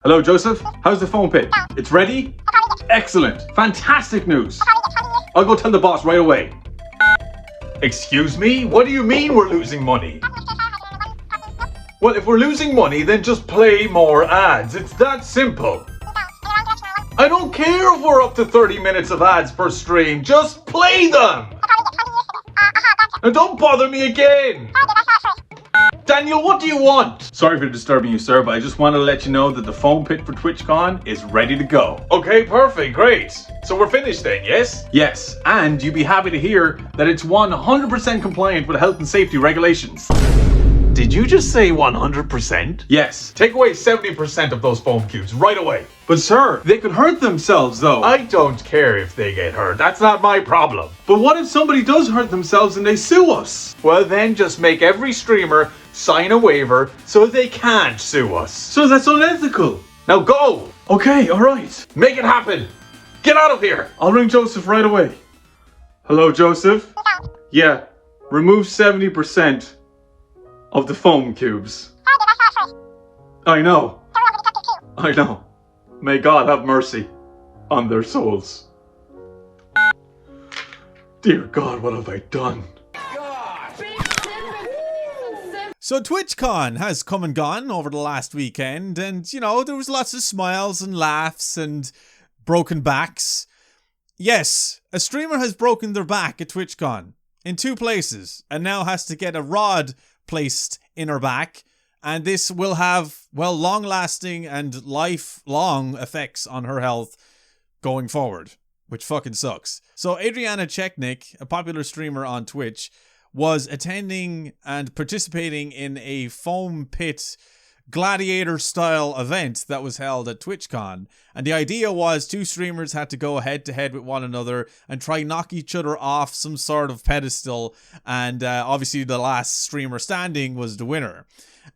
Hello, Joseph. How's the foam pit? It's ready? Excellent. Fantastic news. I'll go tell the boss right away. Excuse me? What do you mean we're losing money? Well, if we're losing money, then just play more ads. It's that simple. I don't care if we're up to 30 minutes of ads per stream. Just play them. And don't bother me again. Daniel, what do you want? Sorry for disturbing you, sir, but I just want to let you know that the foam pit for Twitchcon is ready to go. Okay, perfect, great. So we're finished then, yes? Yes, and you'd be happy to hear that it's 100% compliant with health and safety regulations. Did you just say 100%? Yes. Take away 70% of those foam cubes right away. But sir, they could hurt themselves though. I don't care if they get hurt. That's not my problem. But what if somebody does hurt themselves and they sue us? Well, then just make every streamer sign a waiver so they can't sue us. So that's unethical. Now go. Okay, alright. Make it happen. Get out of here. I'll ring Joseph right away. Hello, Joseph? Yeah, remove 70% of the foam cubes. I know. I know. May God have mercy on their souls. Dear God, what have I done? So TwitchCon has come and gone over the last weekend, and you know, there was lots of smiles and laughs and broken backs. Yes, a streamer has broken their back at TwitchCon in 2 places and now has to get a rod placed in her back, and this will have, well, long-lasting and lifelong effects on her health going forward, which fucking sucks. So Adriana Chechnik, a popular streamer on Twitch, was attending and participating in a foam pit gladiator style event that was held at TwitchCon, and the idea was 2 streamers had to go head to head with one another and try knock each other off some sort of pedestal, and obviously the last streamer standing was the winner.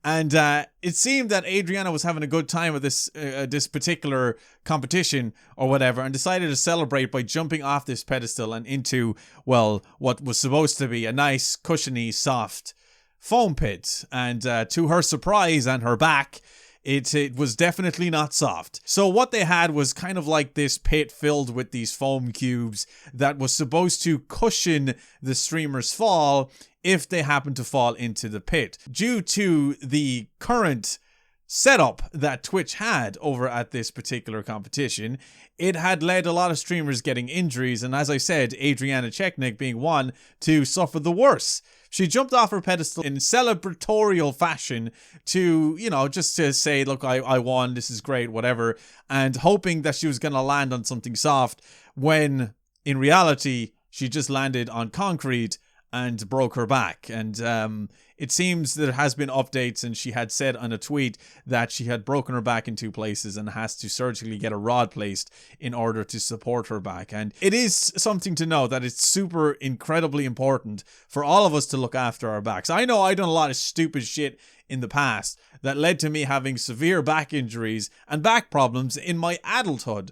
And it seemed that Adriana was having a good time with this particular competition or whatever, and decided to celebrate by jumping off this pedestal and into, well, what was supposed to be a nice, cushiony, soft foam pit. And to her surprise and her back, it was definitely not soft. So what they had was kind of like this pit filled with these foam cubes that was supposed to cushion the streamer's fall if they happened to fall into the pit. Due to the current setup that Twitch had over at this particular competition, it had led a lot of streamers getting injuries, and as I said, Adriana Chechnik being one to suffer the worst. She jumped off her pedestal in celebratorial fashion to, you know, just to say, look, I won, this is great, whatever, and hoping that she was going to land on something soft, when in reality, she just landed on concrete and broke her back. And it seems there has been updates, and she had said on a tweet that she had broken her back in 2 places and has to surgically get a rod placed in order to support her back. And it is something to know that it's super incredibly important for all of us to look after our backs. I know I've done a lot of stupid shit in the past that led to me having severe back injuries and back problems in my adulthood.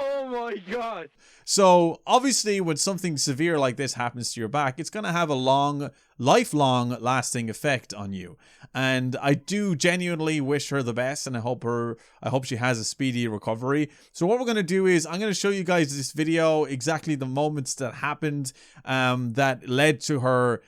Oh my God. So obviously when something severe like this happens to your back, it's going to have a lifelong lasting effect on you. And I do genuinely wish her the best, and I hope she has a speedy recovery. So what we're going to do is I'm going to show you guys this video, exactly the moments that happened that led to her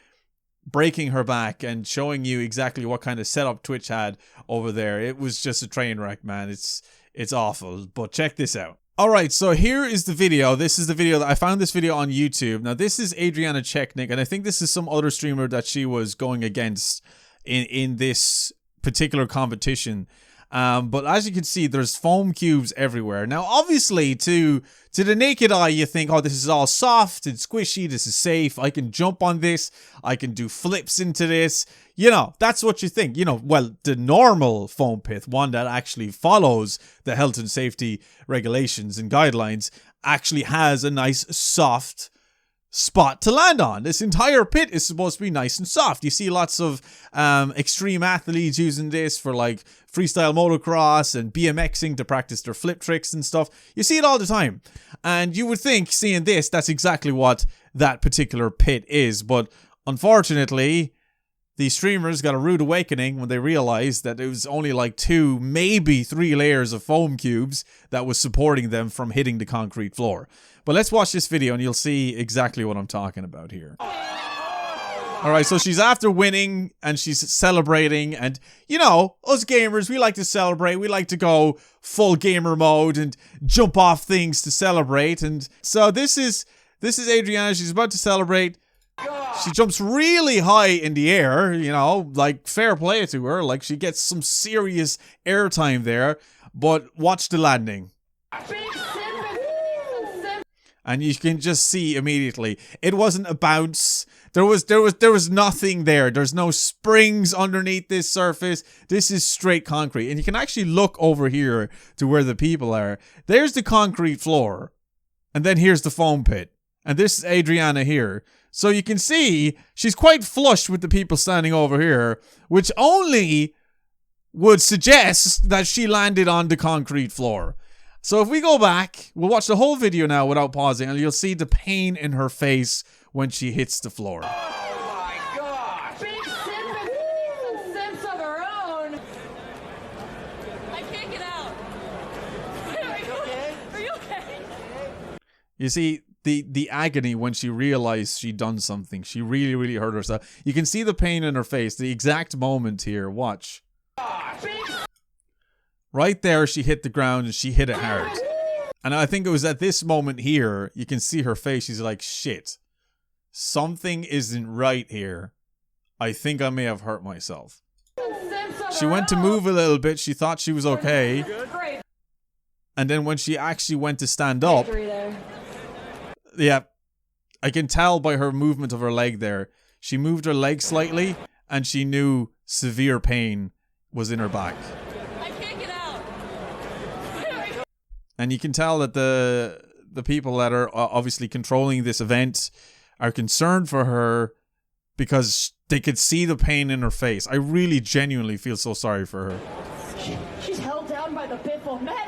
breaking her back, and showing you exactly what kind of setup Twitch had over there. It was just a train wreck, man. It's awful, but check this out. Alright, so here is the video. This is the video that I found this video on YouTube. Now this is Adriana Chechnik, and I think this is some other streamer that she was going against in this particular competition. But as you can see, there's foam cubes everywhere. Now obviously to the naked eye you think, oh, this is all soft and squishy, this is safe, I can jump on this, I can do flips into this. You know, that's what you think. You know, well, the normal foam pit, one that actually follows the health and safety regulations and guidelines, actually has a nice soft spot to land on. This entire pit is supposed to be nice and soft. You see lots of extreme athletes using this for like freestyle motocross and BMXing to practice their flip tricks and stuff. You see it all the time. And you would think, seeing this, that's exactly what that particular pit is. But unfortunately, The streamers got a rude awakening when they realized that it was only like 2, maybe 3 layers of foam cubes that was supporting them from hitting the concrete floor. But let's watch this video and you'll see exactly what I'm talking about here. Alright, so she's after winning and she's celebrating, and you know, us gamers, we like to celebrate. We like to go full gamer mode and jump off things to celebrate. And so this is Adriana. She's about to celebrate. She jumps really high in the air, you know, like fair play to her. Like she gets some serious airtime there, but watch the landing. And you can just see immediately, it wasn't a bounce. There was nothing there. There's no springs underneath this surface. This is straight concrete. And you can actually look over here to where the people are. There's the concrete floor. And then here's the foam pit. And this is Adriana here. So you can see she's quite flush with the people standing over here, which only would suggest that she landed on the concrete floor. So if we go back, we'll watch the whole video now without pausing, and you'll see the pain in her face when she hits the floor. Oh my god! Big some sense of her own. I can't get out. Are you okay? You see the agony when she realized she'd done something. She really hurt herself. You can see the pain in her face. The exact moment here. Watch. Right there, she hit the ground and she hit it hard. And I think it was at this moment here, you can see her face. She's like, shit. Something isn't right here. I think I may have hurt myself. She went to move a little bit. She thought she was okay. And then when she actually went to stand up, yeah, I can tell by her movement of her leg there. She moved her leg slightly and she knew severe pain was in her back. I can't get out. And you can tell that the people that are obviously controlling this event are concerned for her because they could see the pain in her face. I really genuinely feel so sorry for her. She's held down by the pitfall. Medic!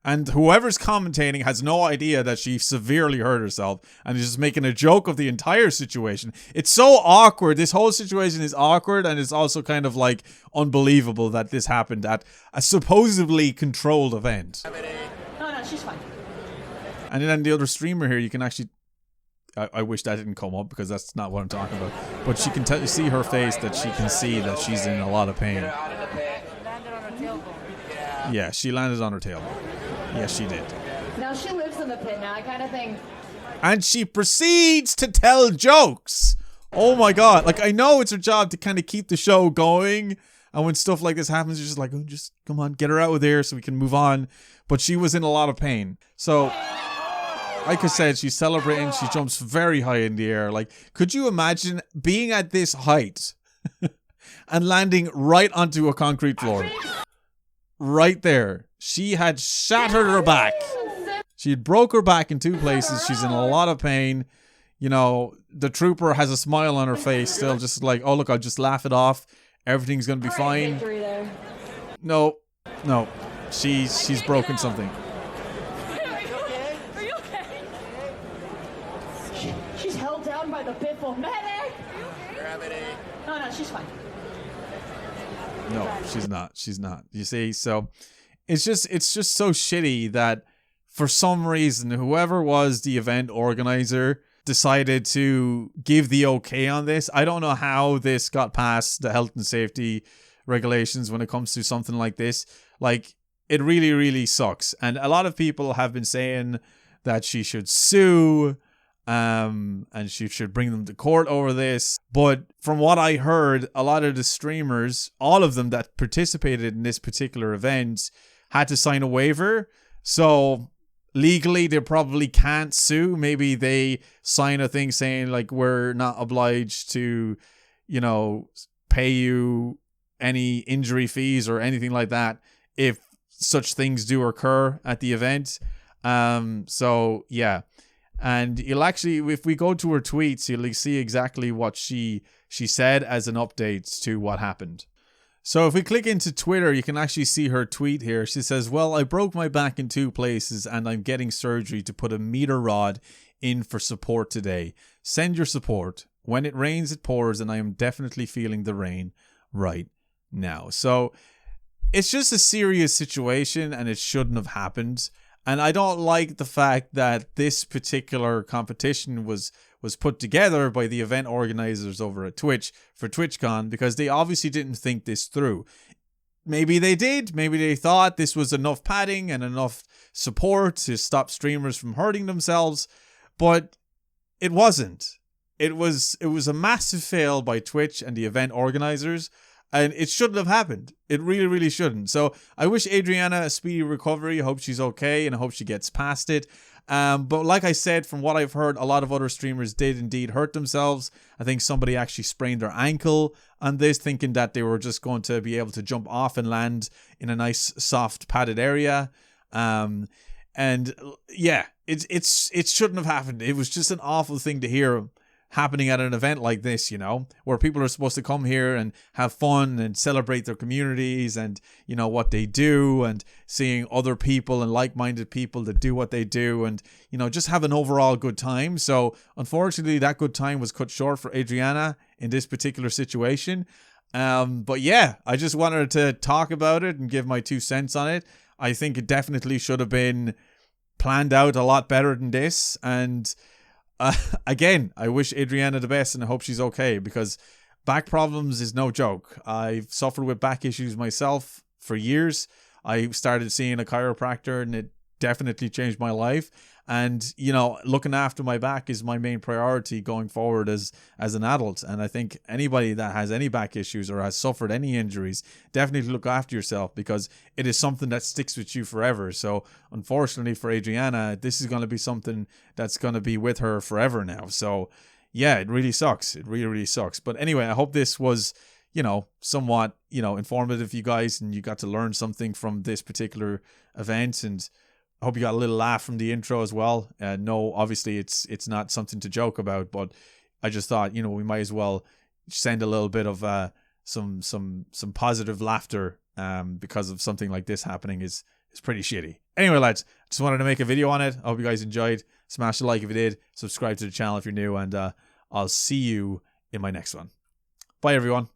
And whoever's commentating has no idea that she severely hurt herself and is just making a joke of the entire situation. It's so awkward. This whole situation is awkward, and it's also kind of like unbelievable that this happened at a supposedly controlled event. No, she's fine. And then the other streamer here, you can actually... I wish that didn't come up because that's not what I'm talking about. But she can see her face that she can see that she's in a lot of pain. Yeah, she landed on her tailbone. Yes, she did. Now she lives in the pit now, I kind of think. And she proceeds to tell jokes. Oh my god. Like, I know it's her job to kind of keep the show going. And when stuff like this happens, you're just like, oh, just come on, get her out of there so we can move on. But she was in a lot of pain. So, like I said, she's celebrating. She jumps very high in the air. Like, could you imagine being at this height and landing right onto a concrete floor? Right there. She had shattered her back. She had broke her back in 2 places. She's in a lot of pain. You know, the trooper has a smile on her face still, just like, oh, look, I'll just laugh it off. Everything's going to be fine. No. She's broken something. Are you okay? She's held down by the pitfall. Medic! No, she's fine. No, she's not. She's not. You see, so it's just so shitty that for some reason whoever was the event organizer decided to give the okay on this. I don't know how this got past the health and safety regulations when it comes to something like this. Like, it really sucks. And a lot of people have been saying that she should sue, and she should bring them to court over this. But from what I heard, a lot of the streamers, all of them that participated in this particular event, had to sign a waiver. So legally, they probably can't sue. Maybe they sign a thing saying, like, we're not obliged to, you know, pay you any injury fees or anything like that if such things do occur at the event. So yeah. And you'll actually, if we go to her tweets, you'll see exactly what she said as an update to what happened. So if we click into Twitter, you can actually see her tweet here. She says, well, I broke my back in 2 places and I'm getting surgery to put a meter rod in for support today. Send your support. when it rains, it pours, and I am definitely feeling the rain right now. So it's just a serious situation, and it shouldn't have happened. And I don't like the fact that this particular competition was put together by the event organizers over at Twitch for TwitchCon, because they obviously didn't think this through. Maybe they did. Maybe they thought this was enough padding and enough support to stop streamers from hurting themselves, but it wasn't. It was a massive fail by Twitch and the event organizers, and it shouldn't have happened. It really, really shouldn't. So I wish Adriana a speedy recovery. I hope she's okay, and I hope she gets past it. But like I said, from what I've heard, a lot of other streamers did indeed hurt themselves. I think somebody actually sprained their ankle on this, thinking that they were just going to be able to jump off and land in a nice, soft, padded area. And yeah, it shouldn't have happened. It was just an awful thing to hear happening at an event like this, you know, where people are supposed to come here and have fun and celebrate their communities and, you know, what they do, and seeing other people and like-minded people that do what they do, and, you know, just have an overall good time. So unfortunately, that good time was cut short for Adriana in this particular situation. But yeah, I just wanted to talk about it and give my 2 cents on it. I think it definitely should have been planned out a lot better than this. And again, I wish Adriana the best, and I hope she's okay, because back problems is no joke. I've suffered with back issues myself for years. I started seeing a chiropractor, and it definitely changed my life. And, you know, looking after my back is my main priority going forward as an adult. And I think anybody that has any back issues or has suffered any injuries, definitely look after yourself, because it is something that sticks with you forever. So unfortunately for Adriana, this is going to be something that's going to be with her forever now. So yeah, it really sucks. It really, really sucks. But anyway, I hope this was, you know, somewhat, you know, informative for you guys, and you got to learn something from this particular event. And I hope you got a little laugh from the intro as well. No, obviously it's not something to joke about, but I just thought, you know, we might as well send a little bit of some positive laughter because of something like this happening is pretty shitty. Anyway, lads, just wanted to make a video on it. I hope you guys enjoyed. Smash the like if you did. Subscribe to the channel if you're new, and I'll see you in my next one. Bye, everyone.